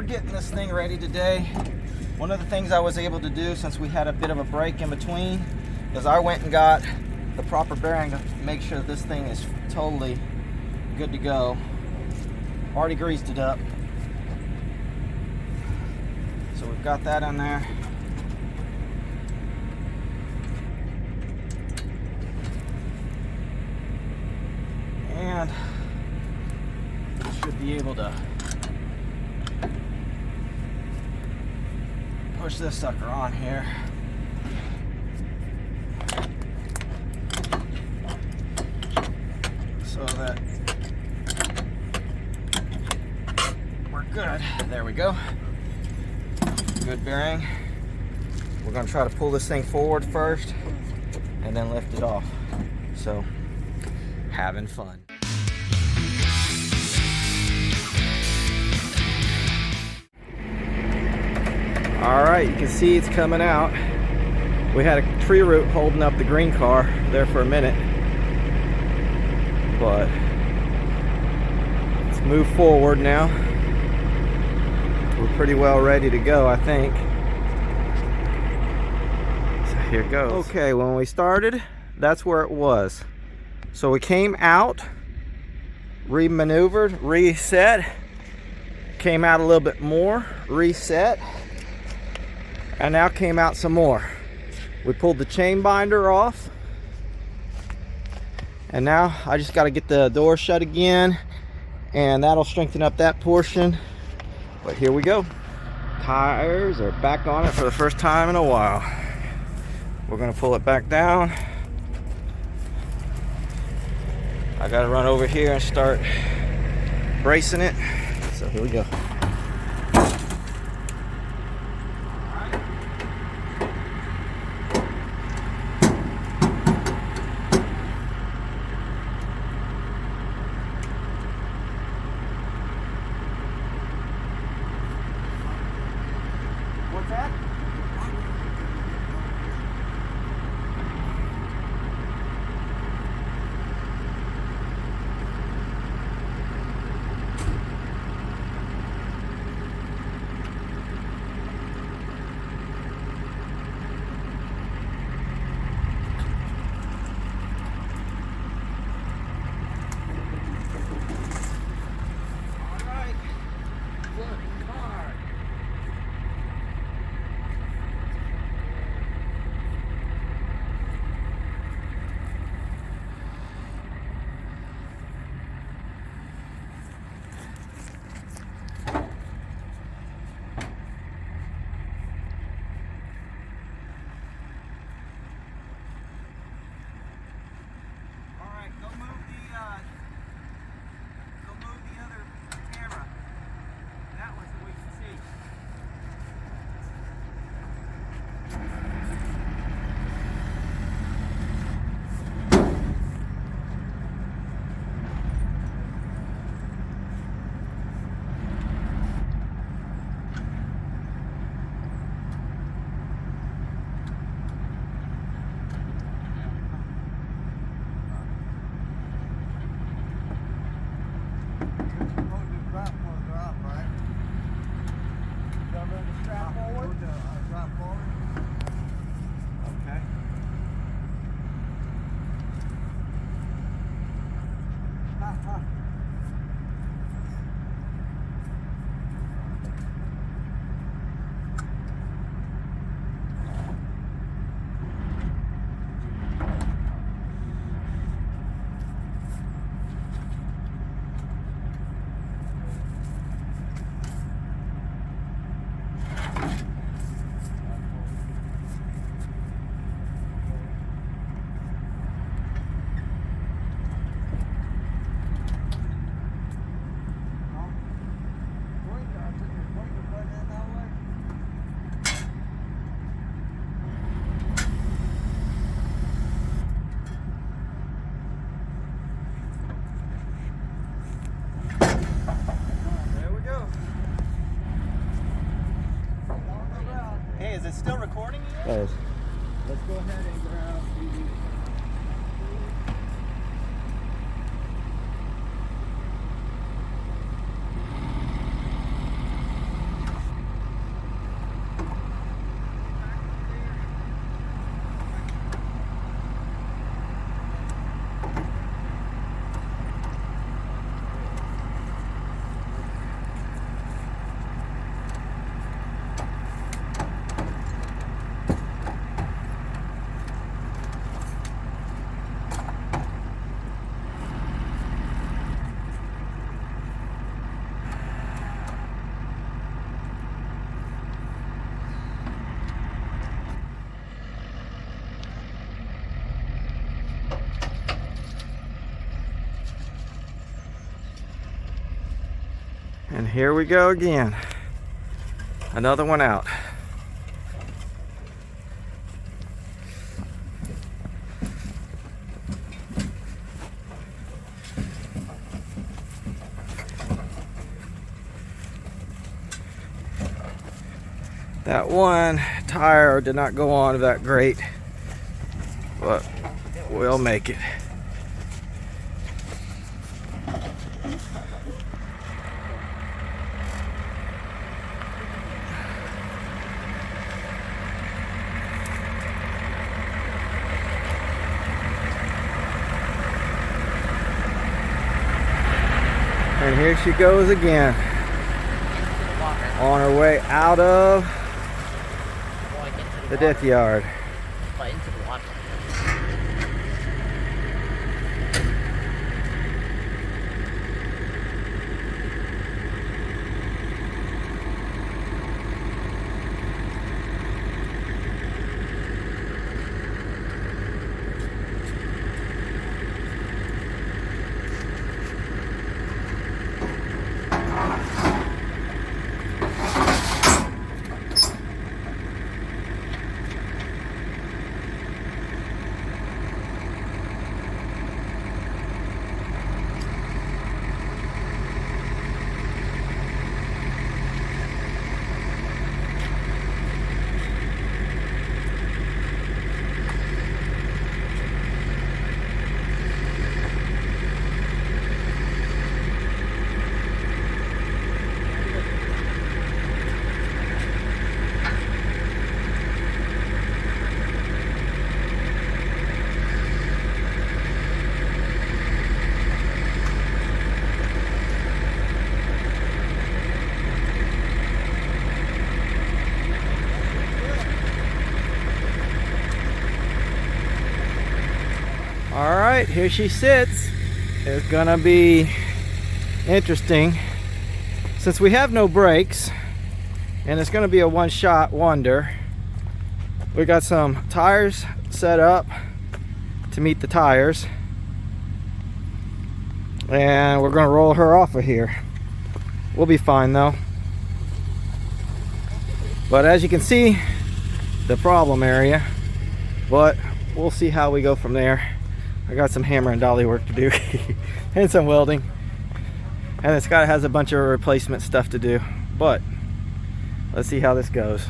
we're getting this thing ready today. One of the things I was able to do, since we had a bit of a break in between, is I went and got the proper bearing to make sure this thing is totally good to go. Already greased it up. So we've got that in there. And we should be able to push this sucker on here. So that we're good. There we go. Good bearing. We're going to try to pull this thing forward first and then lift it off. So, having fun. Alright, you can see it's coming out. We had a tree root holding up the green car there for a minute. But let's move forward now. We're pretty well ready to go, I think. So here goes. Okay, when we started, that's where it was. So we came out, re-maneuvered, reset, came out a little bit more, reset, and now came out some more. We pulled the chain binder off, and now I just got to get the door shut again, and that'll strengthen up that portion. But here we go. Tires are back on it for the first time in a while. We're gonna pull it back down. I gotta run over here and start bracing it. So here we go. What's that? Is it still recording you? Yes. Let's go ahead and grab the here we go again. Another one out. That one tire did not go on that great, but we'll make it. And here she goes again, on her way out of the death yard. Into the water. Alright, here she sits. It's gonna be interesting since we have no brakes, and it's gonna be a one-shot wonder. We got some tires set up to meet the tires, and we're gonna roll her off of here. We'll be fine though. But as you can see, the problem area, but we'll see how we go from there. I got some hammer and dolly work to do and some welding, and this guy has a bunch of replacement stuff to do, but let's see how this goes.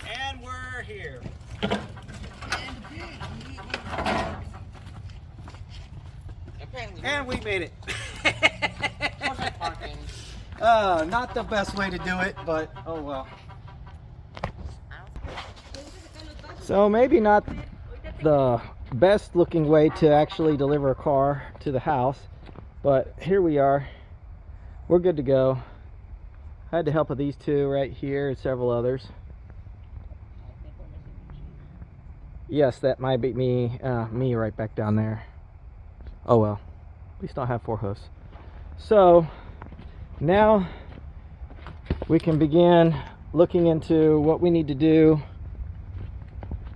And we're here. And we made it. Not the best way to do it, but oh well. So maybe not the best looking way to actually deliver a car to the house, but here we are. We're good to go. I had the help of these two right here and several others. Yes, that might be me right back down there. Oh well, at least I'll have 4 hosts. So now we can begin looking into what we need to do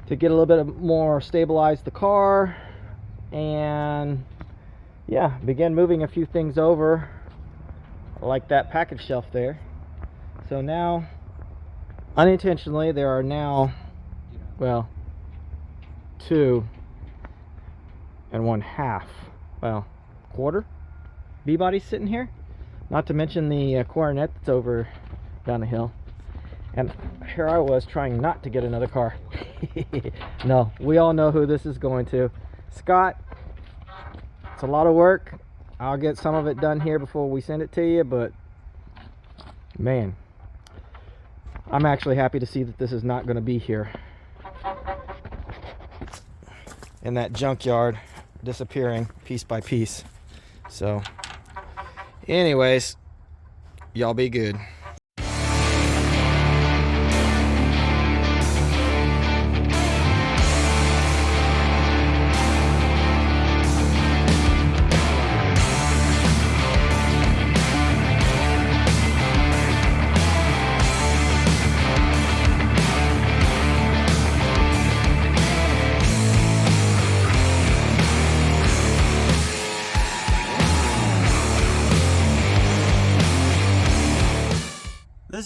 to get a little bit more stabilize the car, and yeah, begin moving a few things over, like that package shelf there. So now, unintentionally, there are now, well, 2 1/2, well, quarter B-bodies sitting here, not to mention the coronet that's over down the hill. And here I was trying not to get another car. No, we all know who this is going to. Scott, it's a lot of work. I'll get some of it done here before we send it to you, but man, I'm actually happy to see that this is not going to be here in that junkyard, disappearing piece by piece. So anyways, y'all be good.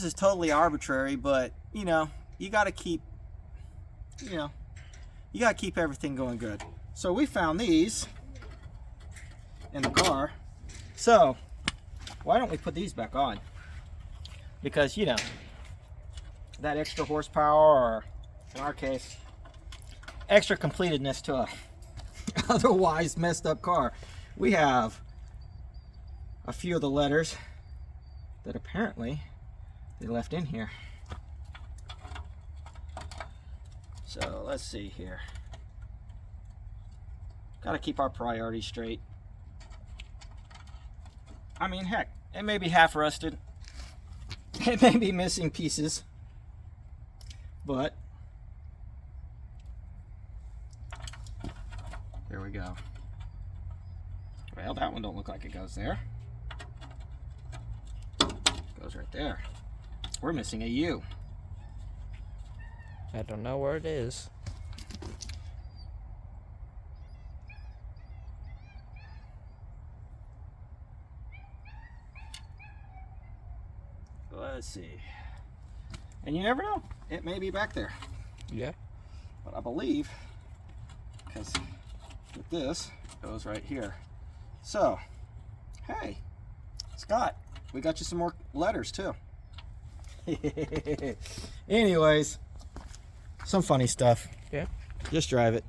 this is totally arbitrary, but you know, you got to keep, you know, you got to keep everything going good. So we found these in the car. So why don't we put these back on? Because, you know, that extra horsepower, or in our case, extra completedness to a otherwise messed up car. We have a few of the letters that apparently they left in here. So let's see here. Gotta keep our priorities straight. I mean, heck, it may be half rusted. It may be missing pieces. But there we go. Well, that one don't look like it goes there. Goes right there. We're missing a U. I don't know where it is. Let's see. And you never know. It may be back there. Yeah. But I believe, because with this, it goes right here. So, hey, Scott, we got you some more letters too. Anyways, some funny stuff. Yeah. Just drive it.